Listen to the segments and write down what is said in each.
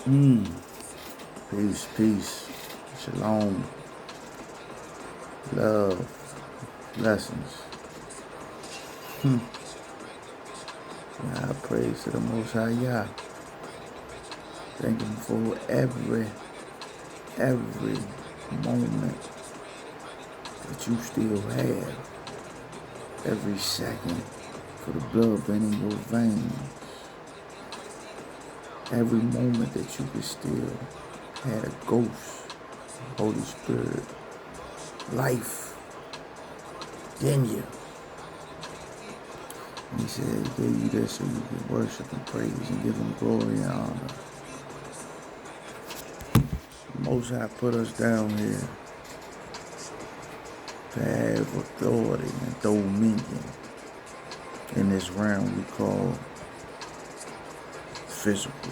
Mm. Peace, peace, shalom, love, blessings. I praise to the Most High Yah. Thank Him for every moment that you still have, every second for the blood being in your veins, every moment that you could still had a ghost, Holy Spirit, life in you. And He said He gave you this so you can worship and praise and give Him glory and honor. Most High put us down here to have authority and dominion in this realm we call physical.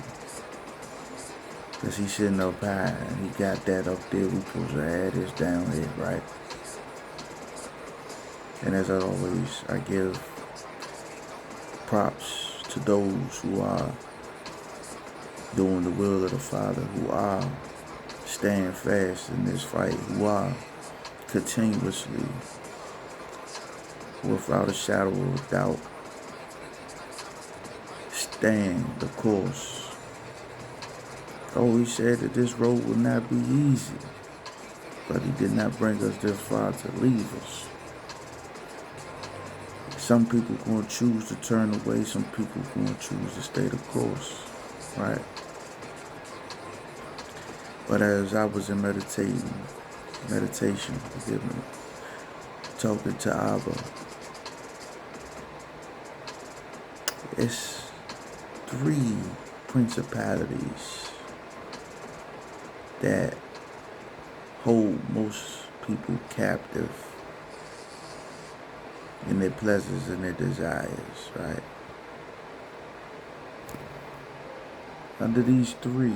Because He's sitting up high and He got that up there. We supposed to have this down here, right? And as always, I give props to those who are doing the will of the Father, who are staying fast in this fight, who are continuously, without a shadow of doubt, staying the course. Oh, He said that this road would not be easy, but He did not bring us this far to leave us. Some people going to choose to turn away, some people going to choose to stay the course, right? But as I was in meditation, forgive me, talking to Abba, it's 3 principalities that hold most people captive in their pleasures and their desires, right? Under these 3,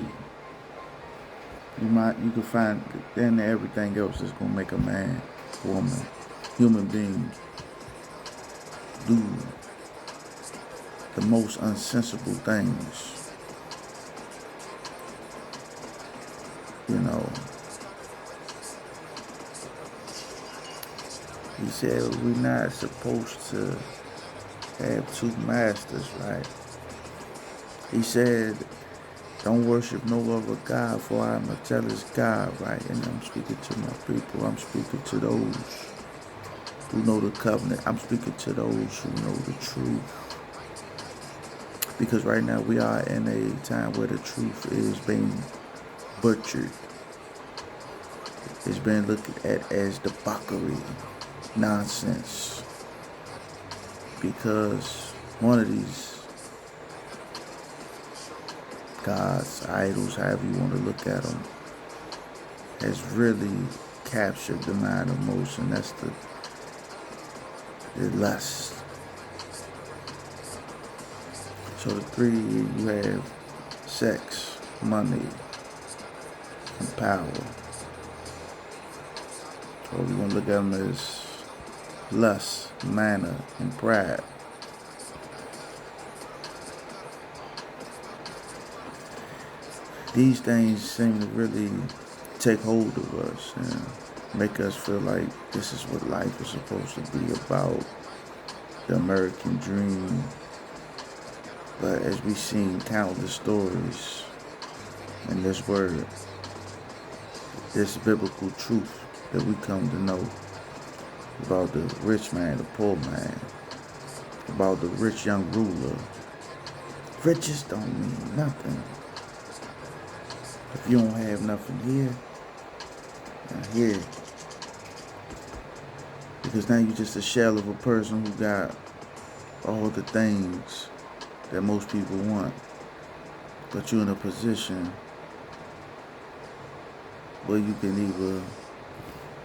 you can find then everything else is gonna make a man, woman, human being do the most unsensible things. You know, He said we're not supposed to have 2 masters, right? He said, don't worship no other God, for I am a jealous God, right? And I'm speaking to my people. I'm speaking to those who know the covenant. I'm speaking to those who know the truth. Because right now we are in a time where the truth is being butchered. It's being looked at as debauchery, nonsense. Because one of these gods, idols, however you want to look at them, has really captured the mind of most, and that's the lust. So the 3, you have sex, money, and power. So we're going to look at them as lust, manna, and pride. These things seem to really take hold of us and make us feel like this is what life is supposed to be about, the American dream. But as we've seen countless stories in this word, this biblical truth that we come to know about the rich man, the poor man, about the rich young ruler. Riches don't mean nothing if you don't have nothing here. Not here. Because now you're just a shell of a person who got all the things that most people want. But you're in a position where you can either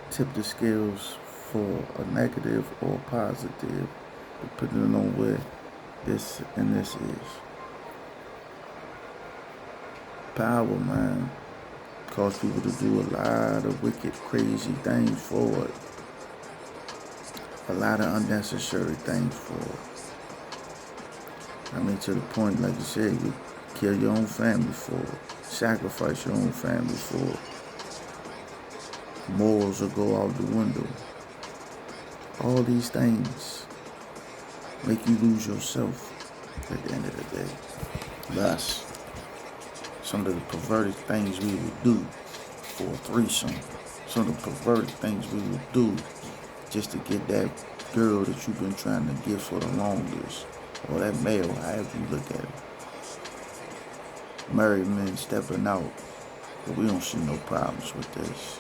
tip the scales for a negative or a positive, depending on where this and this is. Power, man, cause people to do a lot of wicked, crazy things for it. A lot of unnecessary things for it. I mean, to the point, like you said, you kill your own family for it, sacrifice your own family for it. Morals will go out the window. All these things make you lose yourself at the end of the day. Thus, some of the perverted things we would do for a threesome, some of the perverted things we would do just to get that girl that you've been trying to get for the longest, or that male, however you look at it. Married men stepping out, but we don't see no problems with this.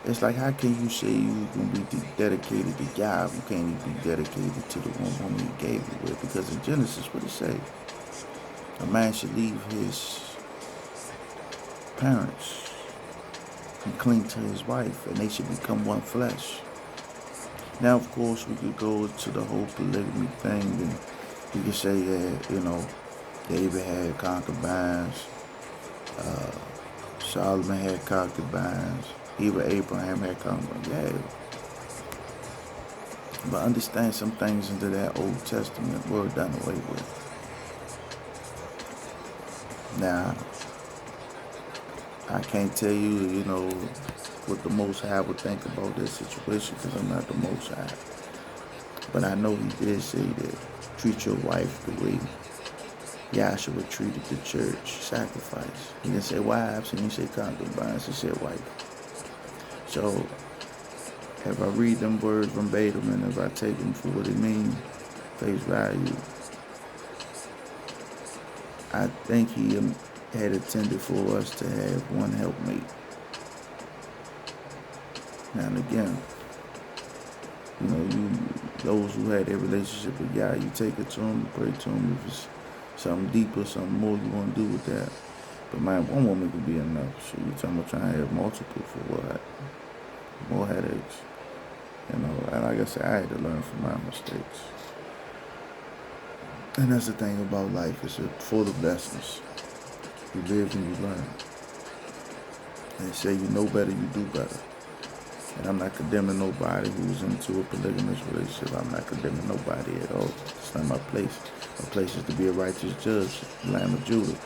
It's like, how can you say you're going to be dedicated to God, you can't even be dedicated to the one woman he gave you with? Because in Genesis, what it say? A man should leave his parents and cling to his wife, and they should become one flesh. Now, of course, we could go to the whole polygamy thing, and we could say that, David had concubines, Solomon had concubines, even Abraham had concubines. Yeah. But understand some things into that Old Testament were done away with. Now, I can't tell you, what the Most High would think about this situation, because I'm not the Most High. But I know he did say that treat your wife the way Yahshua treated the church, sacrifice. He didn't say wives, he didn't say concubines, he said wife. So, if I read them words verbatim and if I take them for what it means, face value, I think he had intended for us to have one helpmate. Now and again, those who had their relationship with Yah, you take it to him, pray to him if it's something deeper, something more you want to do with that. But man, one woman could be enough. So you're talking about trying to have multiple for what? More headaches. And like I said, I had to learn from my mistakes. And that's the thing about life, it's full of lessons. You live and you learn. They say you know better, you do better. And I'm not condemning nobody who's into a polygamous relationship. I'm not condemning nobody at all. It's not my place. My place is to be a righteous judge, the Lamb of Judah.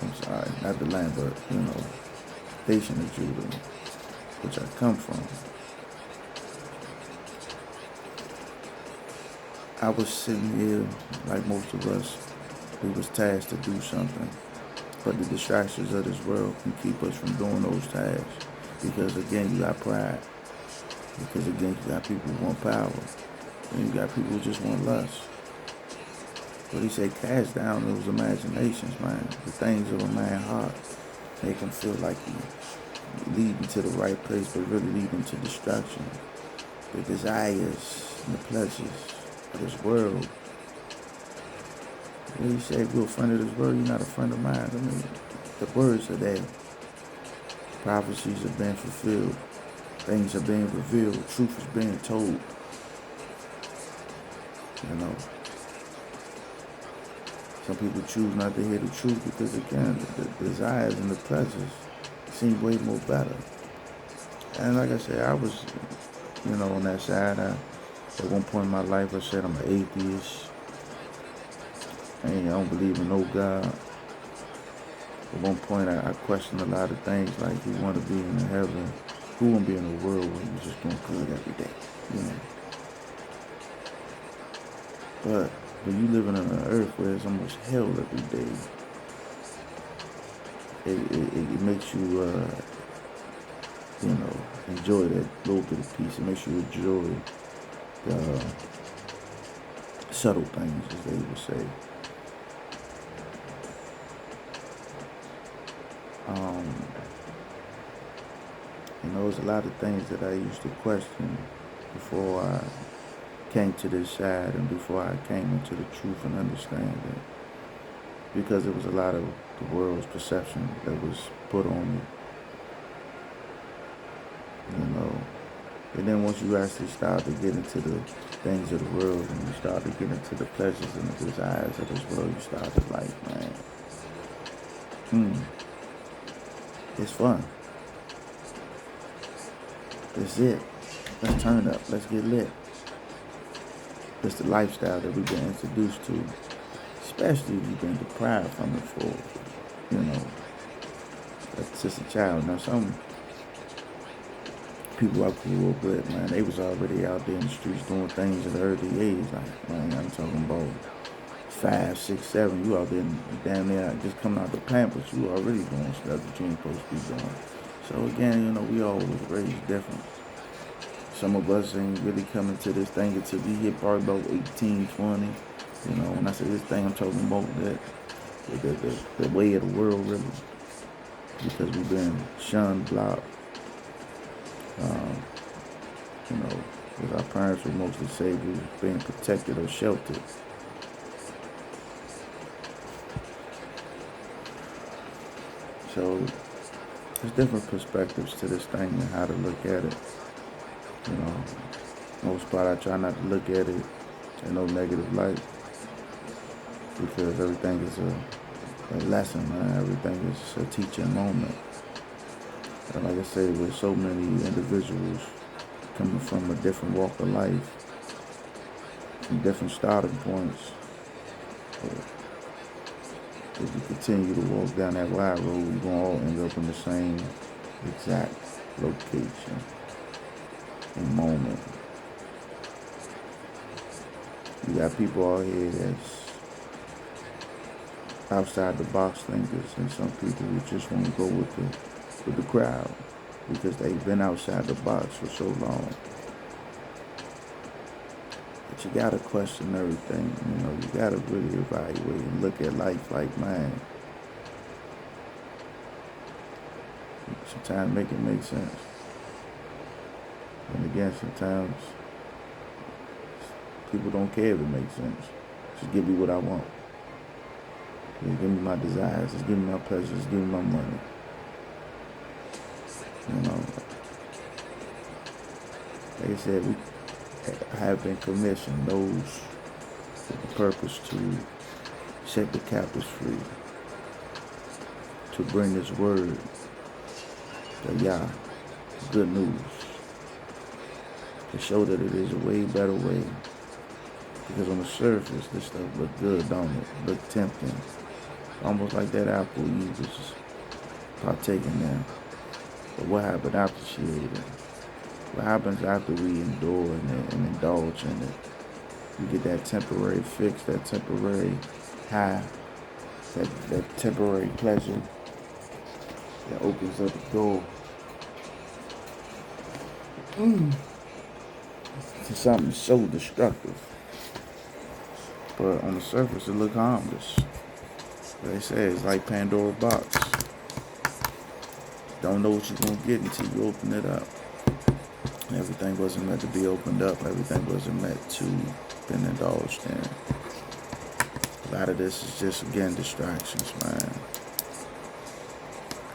I'm sorry, not the Lamb, but, nation of Judah, which I come from. I was sitting here, like most of us, we was tasked to do something. But the distractions of this world can keep us from doing those tasks. Because again, you got pride. Because again, you got people who want power. And you got people who just want lust. But he said, cast down those imaginations, man. The things of a man's heart. Make him feel like you lead him to the right place, but really lead him to destruction. The desires and the pleasures of this world. When you say, if you're a friend of this world, you're not a friend of mine. I mean, the words are there. Prophecies are being fulfilled. Things are being revealed. Truth is being told. Some people choose not to hear the truth because, again, the desires and the pleasures seem way more better. And like I said, I was, on that side. At one point in my life, I said I'm an atheist. I don't believe in no God. At one point, I questioned a lot of things, like who want to be in heaven, who want to be in a world where you're just doing good every day, But when you living on an earth where it's almost hell every day, it makes you, enjoy that little bit of peace. It makes you enjoy the subtle things, as they would say. There's a lot of things that I used to question before I came to this side and before I came into the truth and understanding, because it was a lot of the world's perception that was put on me. And then once you actually start to get into the things of the world and you start to get into the pleasures and the desires of this world, you start to like, man, it's fun. That's it. Let's turn up. Let's get lit. It's the lifestyle that we've been introduced to, especially if you've been deprived from it for, since a child. Now, some people I grew up with, man, they was already out there in the streets doing things at an early age. Like, man, I'm talking about 5, 6, 7. You out there damn near just coming out the plant, but you already doing stuff that you ain't supposed to be doing. So again, we all was raised different. Some of us ain't really coming to this thing until we hit probably about 18, 20. When I say this thing, I'm talking about the way of the world, really. Because we've been shunned, blocked. As our parents would mostly say, we were being protected or sheltered. So there's different perspectives to this thing and how to look at it. Most part I try not to look at it in no negative light, because everything is a lesson, man. Everything is a teaching moment. And like I said, with so many individuals coming from a different walk of life, from different starting points, if you continue to walk down that wide road, you're going to all end up in the same exact location and moment. You got people out here that's outside the box thinkers, and some people who just want to go with the crowd because they've been outside the box for so long. But you gotta question everything. You gotta really evaluate and look at life like, man, sometimes make it make sense. And again, sometimes people don't care if it makes sense. Just give me what I want. Just give me my desires. Just give me my pleasures. Just give me my money. Like I said, we have been commissioned, those with the purpose to set the captives free, to bring this word, the Yah, good news, to show that it is a way better way. Because on the surface, this stuff look good, don't it? Look tempting. Almost like that apple you was partaking in. But what happened after she ate it? What happens after we endure and indulge in it? You get that temporary fix, that temporary high, that temporary pleasure that opens up the door to something so destructive. But on the surface, it look harmless. They say it's like Pandora's box. Don't know what you're going to get until you open it up. Everything wasn't meant to be opened up. Everything wasn't meant to be indulged in. A lot of this is just, again, distractions, man.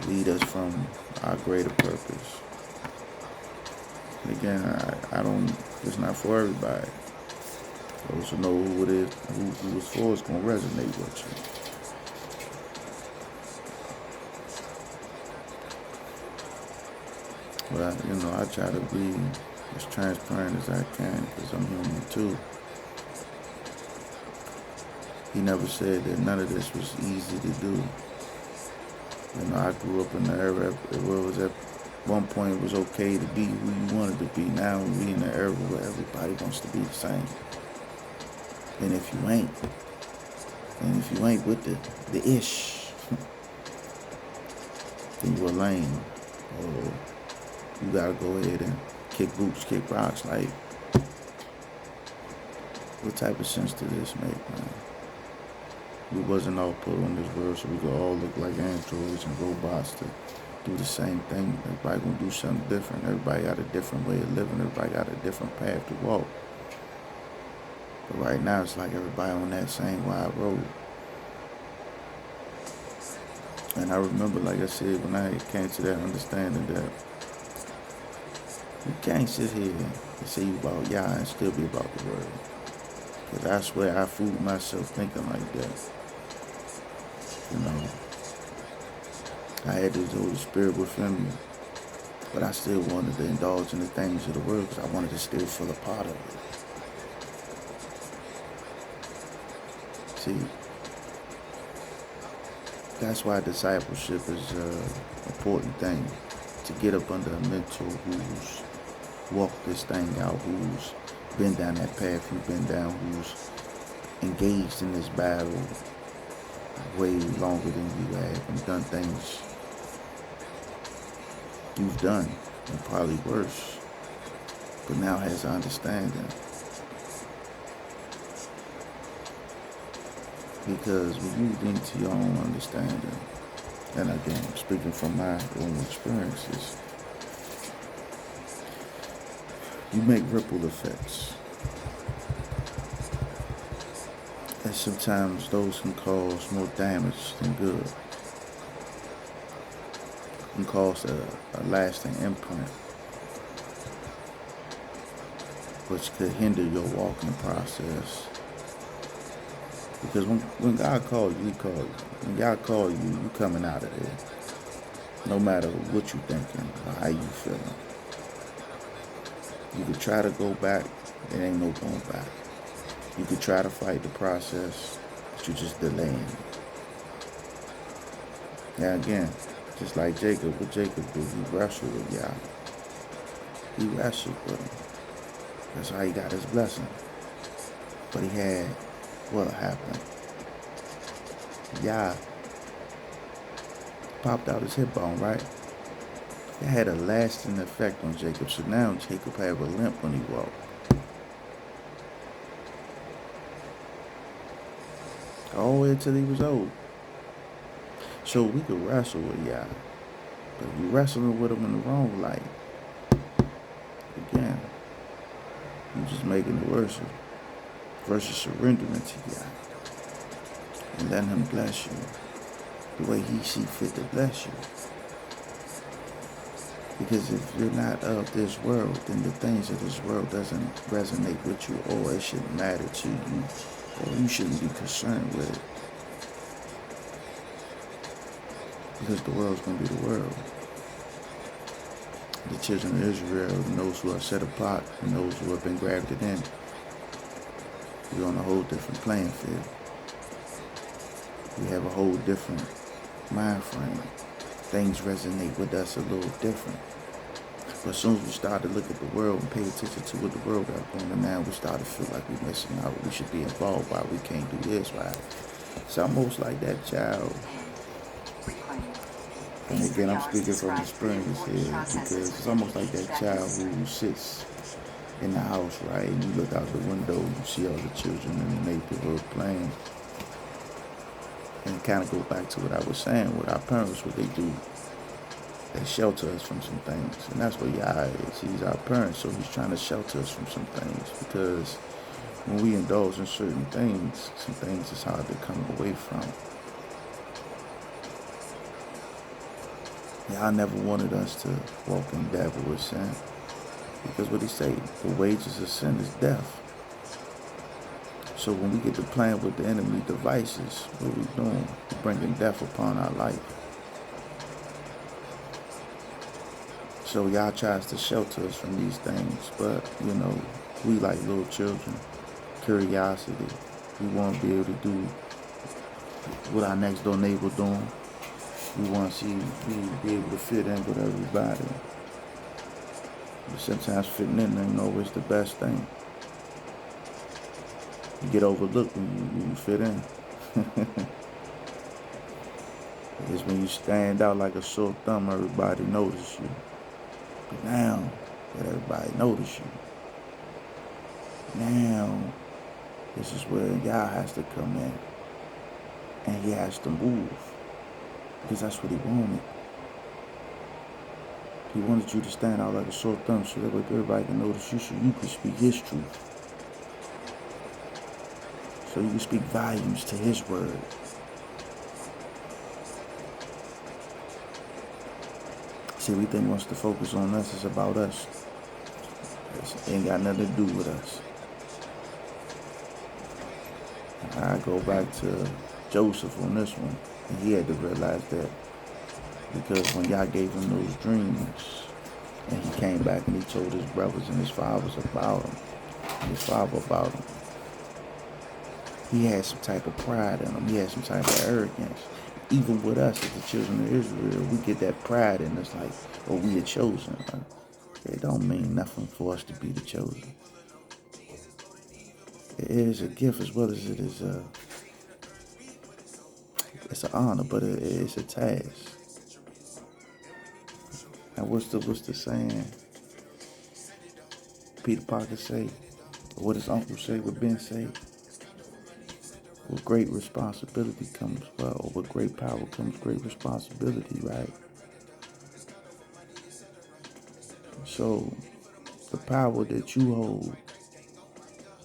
Lead us from our greater purpose. And again, it's not for everybody. Those who know who it is, who it's for, is going to resonate with you. But, I try to be as transparent as I can because I'm human too. He never said that none of this was easy to do. I grew up in the era where it was at one point it was okay to be who you wanted to be. Now we in the era where everybody wants to be the same. And if you ain't with the ish, then you're lame. Or you gotta go ahead and kick boots, kick rocks. Like, what type of sense did this make, man? We wasn't all put on this world so we could all look like androids and robots to do the same thing. Everybody gonna do something different. Everybody got a different way of living. Everybody got a different path to walk. But right now, it's like everybody on that same wide road. And I remember, like I said, when I came to that understanding that you can't sit here and say you about Yah and still be about the world. Because I swear I fooled myself thinking like that. I had this Holy Spirit within me, but I still wanted to indulge in the things of the world because I wanted to still feel a part of it. See, that's why discipleship is an important thing. To get up under a mentor who's walked this thing out, who's been down that path you've been down, who's engaged in this battle way longer than you have and done things you've done and probably worse, but now has understanding. Because when you lean to your own understanding, and again, speaking from my own experiences, you make ripple effects. And sometimes those can cause more damage than good. Can cause a lasting imprint, which could hinder your walking process. Because when God called you, He called you. When God called you, you coming out of there. No matter what you thinking or how you feeling. You could try to go back, it ain't no going back. You could try to fight the process, but you're just delaying. Now again, just like Jacob, what Jacob did, he wrestled with Yah. He wrestled with him. That's how he got his blessing. But he had what happened? Yah popped out his hip bone, right? It had a lasting effect on Jacob. So now Jacob had a limp when he walked. All the way until he was old. So we could wrestle with Yah. But if you're wrestling with him in the wrong light, again, you're just making it worse. Versus surrendering to Yah. And letting him bless you the way he see fit to bless you. Because if you're not of this world, then the things of this world doesn't resonate with you, or it shouldn't matter to you, or you shouldn't be concerned with it. Because the world's going to be the world. The children of Israel, and those who are set apart, and those who have been grafted in, we're on a whole different playing field. We have a whole different mind frame. Things resonate with us a little different. But as soon as we start to look at the world and pay attention to what the world got going on now, we start to feel like we're missing out. We should be involved. Why we can't do this? Why? It's almost like that child. And again, I'm speaking from experience here, because it's almost like that child who sits in the house, right? And you look out the window, you see all the children in the neighborhood playing. And kind of go back to what I was saying with our parents, what they do. They shelter us from some things. And that's what Yah is. He's our parent, so he's trying to shelter us from some things. Because when we indulge in certain things, some things is hard to come away from. Yah never wanted us to walk in devil with sin. Because what he say, the wages of sin is death. So when we get to playing with the enemy devices, what we doing? We're bringing death upon our life. So Yah tries to shelter us from these things, but we like little children, curiosity. We want to be able to do what our next door neighbor doing. We want to see be able to fit in with everybody. But sometimes fitting in ain't always the best thing. You get overlooked when you fit in. It's when you stand out like a sore thumb, everybody notice you. But now that everybody notice you, now this is where Yah has to come in. And he has to move. Because that's what he wanted. He wanted you to stand out like a sore thumb so that everybody can notice you, so you can speak his truth. So you can speak volumes to his word. See, everything wants to focus on us. It's about us. It ain't got nothing to do with us. I go back to Joseph on this one. And he had to realize that. Because when Yah gave him those dreams, and he came back and he told his brothers and his father about him, He had some type of pride in him. He had some type of arrogance. Even with us as the children of Israel, we get that pride in us like, oh, we are chosen. It don't mean nothing for us to be the chosen. It is a gift as well as it is it's an honor, but it's a task. And what's the saying? Peter Parker say, or what his uncle say, what Ben say? With great responsibility comes, or with great power comes great responsibility, right? So the power that you hold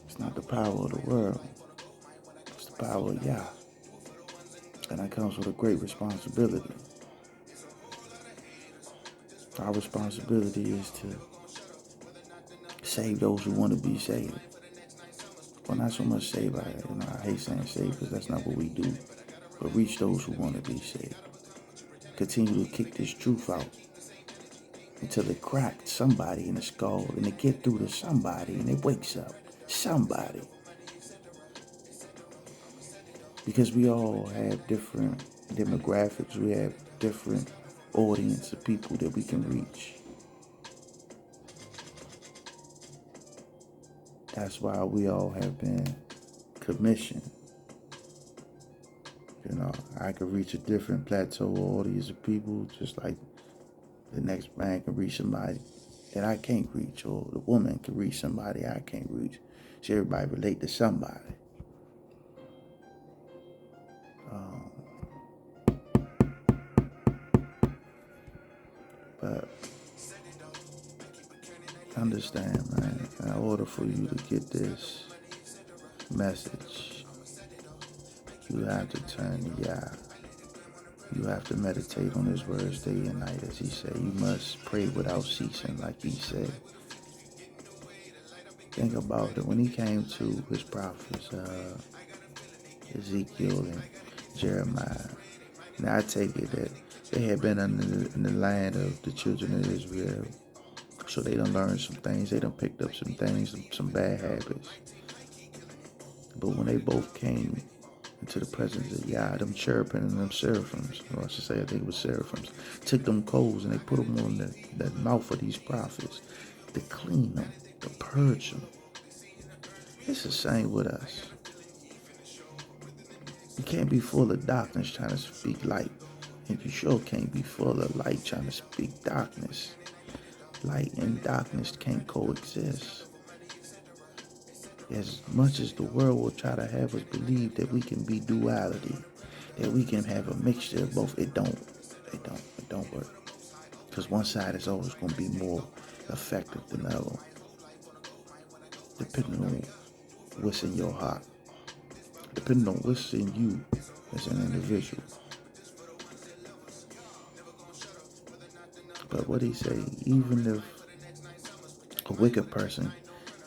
is not the power of the world. It's the power of Yah. And that comes with a great responsibility. Our responsibility is to save those who want to be saved. Well, not so much save, I hate saying save because that's not what we do. But reach those who want to be saved. Continue to kick this truth out until it cracked somebody in the skull and it get through to somebody and it wakes up somebody. Because we all have different demographics. We have different audience of people that we can reach. That's why we all have been commissioned. You know, I could reach a different plateau audience of people, just like the next man can reach somebody that I can't reach, or the woman can reach somebody I can't reach. So everybody relate to somebody. But understand, man, in order for you to get this message, you have to turn to Yah. You have to meditate on his words day and night, as he said. You must pray without ceasing, like he said. Think about it. When he came to his prophets, Ezekiel and Jeremiah, now I take it that they had been in the land of the children of Israel. So they done learned some things. They done picked up some things, some bad habits. But when they both came into the presence of Yah, them cherubim and them seraphims, or I should say I think it was seraphims, took them coals and they put them on the mouth of these prophets to clean them, to purge them. It's the same with us. You can't be full of darkness trying to speak light. And you sure can't be full of light trying to speak darkness. Light and darkness can't coexist. As much as the world will try to have us believe that we can be duality, that we can have a mixture of both, it don't work. Because one side is always going to be more effective than the other, depending on what's in your heart, depending on what's in you as an individual. But what he say, even if a wicked person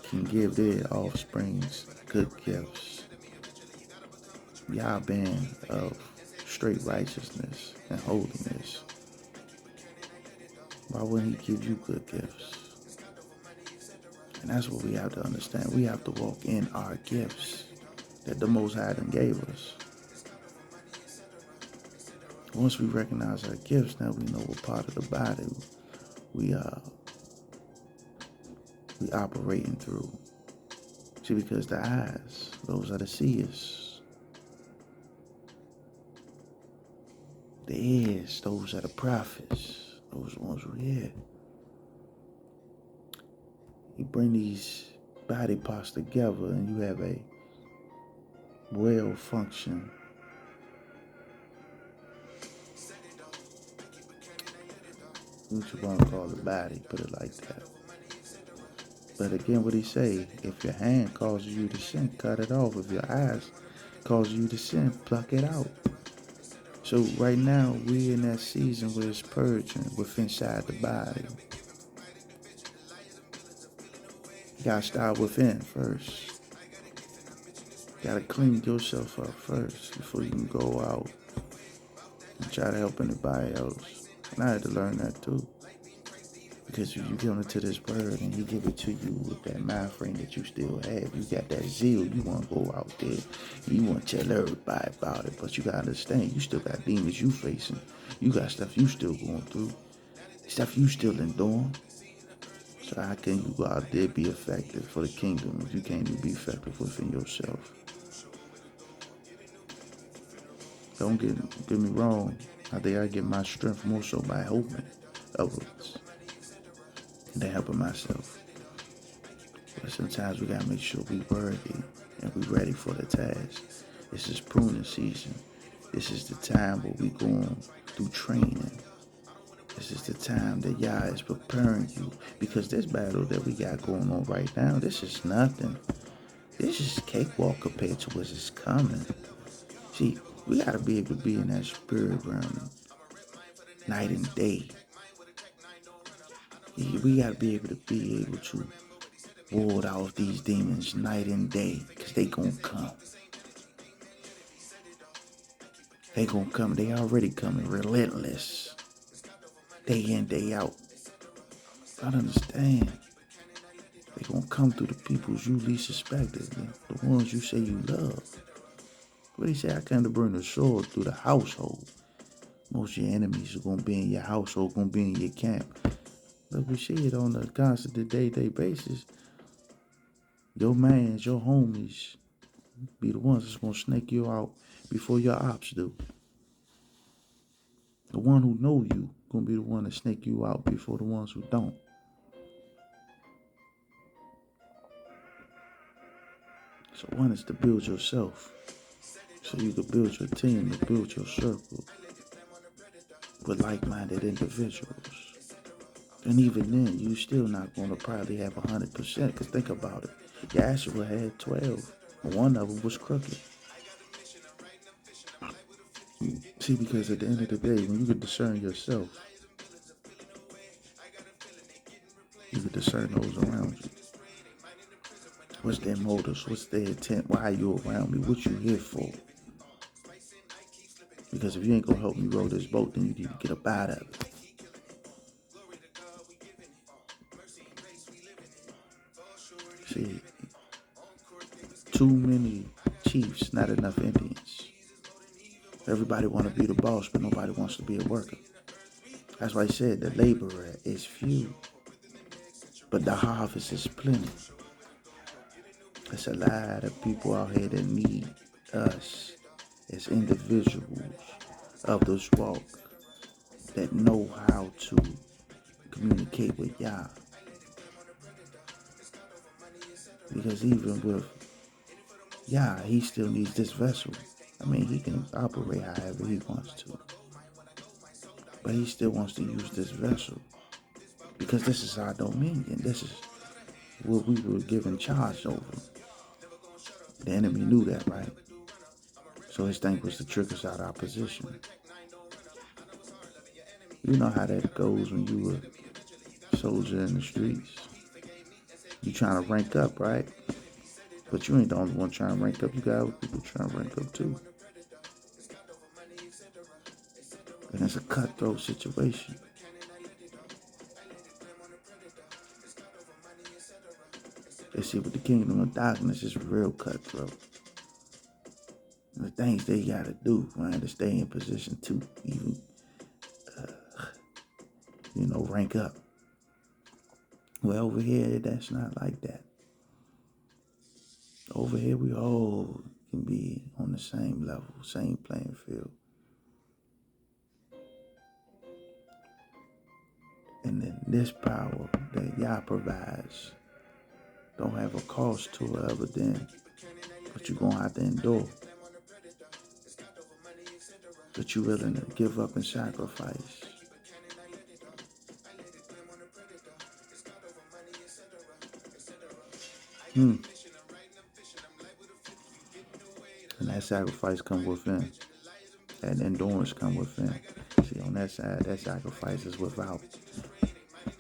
can give their offsprings good gifts, Yah being of straight righteousness and holiness, why wouldn't he give you good gifts? And that's what we have to understand. We have to walk in our gifts that the Most High done gave us. Once we recognize our gifts, now we know what part of the body we operating through. See, because the eyes, those are the seers. The ears, those are the prophets. Those ones who hear. You bring these body parts together and you have a well-functioned what you want to call the body, put it like that. But again, what he say, if your hand causes you to sin, cut it off. If your eyes cause you to sin, pluck it out. So right now, we're in that season where it's purging within inside the body. You gotta start within first. You gotta clean yourself up first before you can go out and try to help anybody else. And I had to learn that too. Because if you come into this word and he give it to you with that mind frame that you still have, you got that zeal, you want to go out there, you want to tell everybody about it, but you got to understand, you still got demons you facing, you got stuff you still going through, stuff you still enduring. So how can you go out there and be effective for the kingdom if you can't even be effective within yourself? Don't get me wrong. I think I get my strength more so by helping others than helping myself. But sometimes we gotta make sure we worthy and we ready for the task. This is pruning season. This is the time where we going through training. This is the time that Yah is preparing you, because this battle that we got going on right now, this is nothing. This is cakewalk compared to what is coming. See, we gotta be able to be in that spirit realm night and day. We gotta be able to ward off these demons night and day, because they gonna come. They gonna come. They already coming relentless. Day in, day out. I don't understand. They gonna come through the peoples you least suspected, the ones you say you love. What he say? I came to bring the sword through the household. Most of your enemies are gonna be in your household, gonna be in your camp. But we see it on a constant day-to-day basis. Your mans, your homies, be the ones that's gonna snake you out before your ops do. The one who know you gonna be the one that snake you out before the ones who don't. So one is to build yourself, so you can build your team and build your circle with like-minded individuals. And even then, you still not gonna probably have 100%, because think about it. Yahshua had 12, and one of them was crooked. See, because at the end of the day, when you can discern yourself, you can discern those around you. What's their motives? What's their intent? Why are you around me? What you here for? Because if you ain't gonna help me row this boat, then you need to get up out of it. See, too many chiefs, not enough Indians. Everybody want to be the boss, but nobody wants to be a worker. That's why I said the laborer is few, but the harvest is plenty. There's a lot of people out here that need us as individuals of this walk that know how to communicate with Yah. Because even with Yah, he still needs this vessel. I mean, he can operate however he wants to, but he still wants to use this vessel, because this is our dominion. This is what we were given charge over. The enemy knew that, right? So his thing was to trick us out of our position. You know how that goes when you were a soldier in the streets. You trying to rank up, right? But you ain't the only one trying to rank up. You got other people trying to rank up too. And it's a cutthroat situation. They see with the kingdom of darkness is real cutthroat. And the things they gotta do, man, to stay in position to even, rank up. Well, over here, that's not like that. Over here, we all can be on the same level, same playing field. And then this power that Yah provides don't have a cost to it other than what you're going to have to endure, that you're willing to give up and sacrifice. And that sacrifice come within. That endurance come within. See, on that side, that sacrifice is without.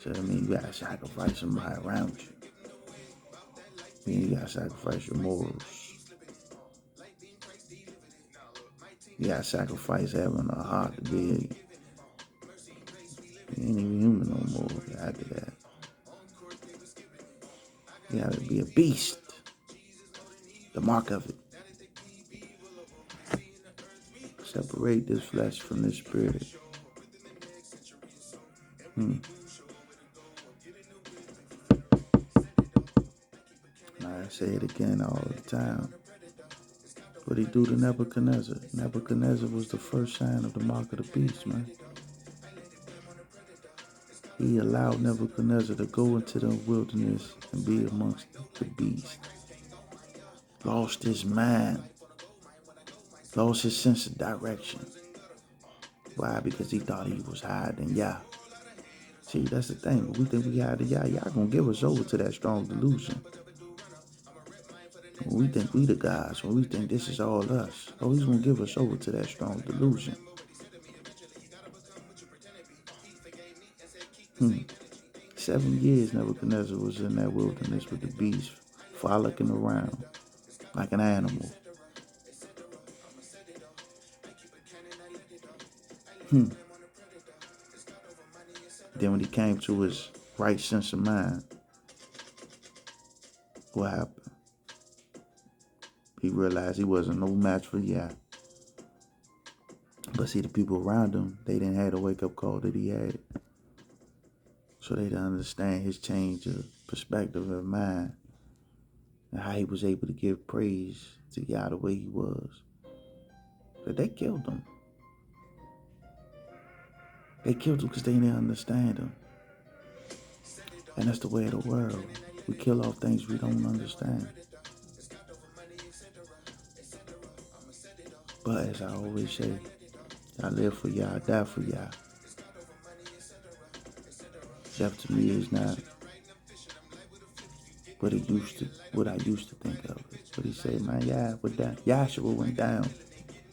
So, you got to sacrifice somebody around you. You got to sacrifice your morals. You got to sacrifice having a heart to be, He ain't even human no more after that. You gotta be a beast. The mark of it. Separate this flesh from this spirit. I say it again all the time. What he do to Nebuchadnezzar? Nebuchadnezzar was the first sign of the mark of the beast, man. He allowed Nebuchadnezzar to go into the wilderness and be amongst the beast. Lost his mind. Lost his sense of direction. Why? Because he thought he was hiding Yah. See, that's the thing. When we think we hiding Yah, Yah gonna give us over to that strong delusion. When we think we the gods, when we think this is all us, oh, he's gonna give us over to that strong delusion. 7 years Nebuchadnezzar was in that wilderness with the beast, frolicking around like an animal. Then when he came to his right sense of mind, what happened? He realized he wasn't no match for Yah. But see, the people around him, they didn't have the wake-up call that he had. So they didn't understand his change of perspective of mind and how he was able to give praise to Yah the way he was. But they killed him. They killed him because they didn't understand him. And that's the way of the world. We kill off things we don't understand. But as I always say, I live for Yah, I die for Yah. Death to me is not what I used to think of it. But he said, man, Yahshua went down.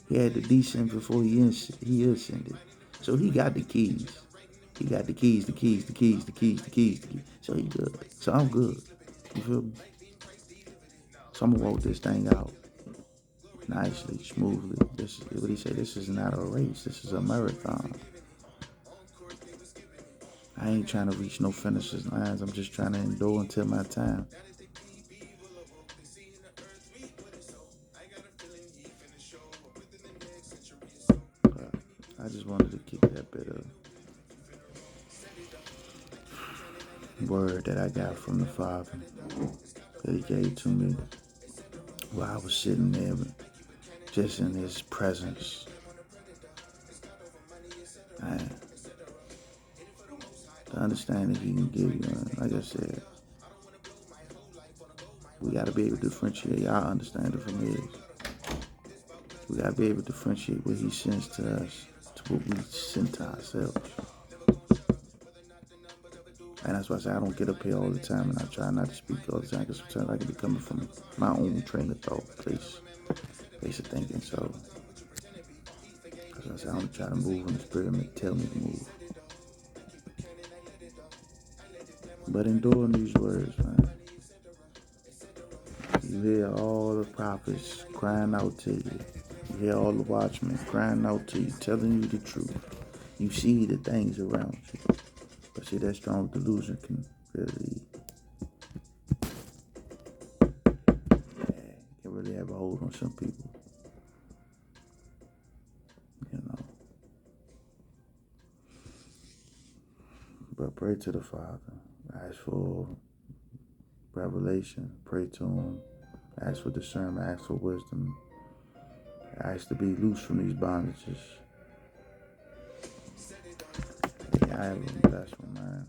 He had to descend before he ascended. So he got the keys. He got the keys. So he good. So I'm good. You feel me? So I'm gonna walk this thing out nicely, smoothly. This is what he said. This is not a race. This is a marathon. I ain't trying to reach no finishers lines. I'm just trying to endure until my time. I just wanted to keep that bit of word that I got from the Father that he gave to me while I was sitting there just in his presence. And the understanding he can give you, and like I said, we got to be able to differentiate our understanding from his. We got to be able to differentiate what he sends to us to what we send to ourselves. And that's why I say I don't get up here all the time, and I try not to speak all the time, because sometimes I can be coming from my own train of thought, place of thinking. So, as I say, I'm trying to move when the Spirit may tell me to move. But enduring these words, man, you hear all the prophets crying out to you. You hear all the watchmen crying out to you, telling you the truth. You see the things around you. But see, that strong delusion can really have a hold on some people. You know. But pray to the Father. Ask for revelation. Pray to him. Ask for discernment. Ask for wisdom. Ask to be loose from these bondages. I have a blessed one, man.